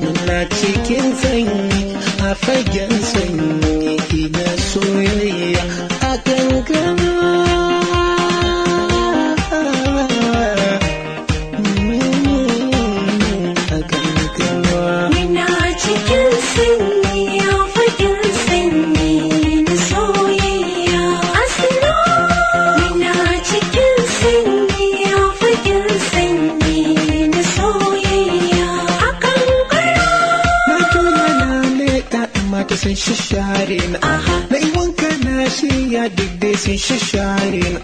Muna cikin sanyi a fagen sanyi na soyayya a gangana. Muna cikin sanyi a fagen sanyi na soyayya a Muna cikin sanyi a fagen sanyi na soyayya a kankara. Na juya na leƙa mata sun shashare na. Na yi wanka na shirya duk dai sun shashare na.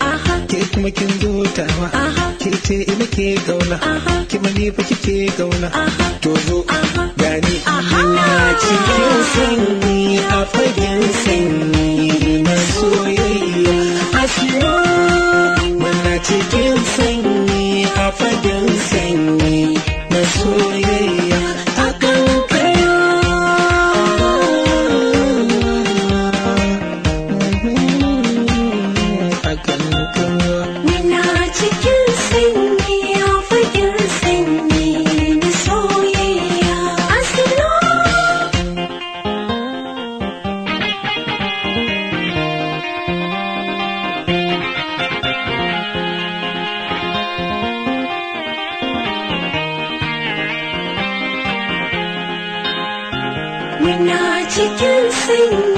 Ke kuma kin zotawa, ke ce ina ke gauna, ki mani fa kike gauna. To zo gani muna cikin sanyi a fagen sanyi na soyayya a muna cikin sanyi a fagen sanyi na soyayya a kankara. Muna cikin sanyi a fagen sanyi na soyayya a Muna cikin sanyi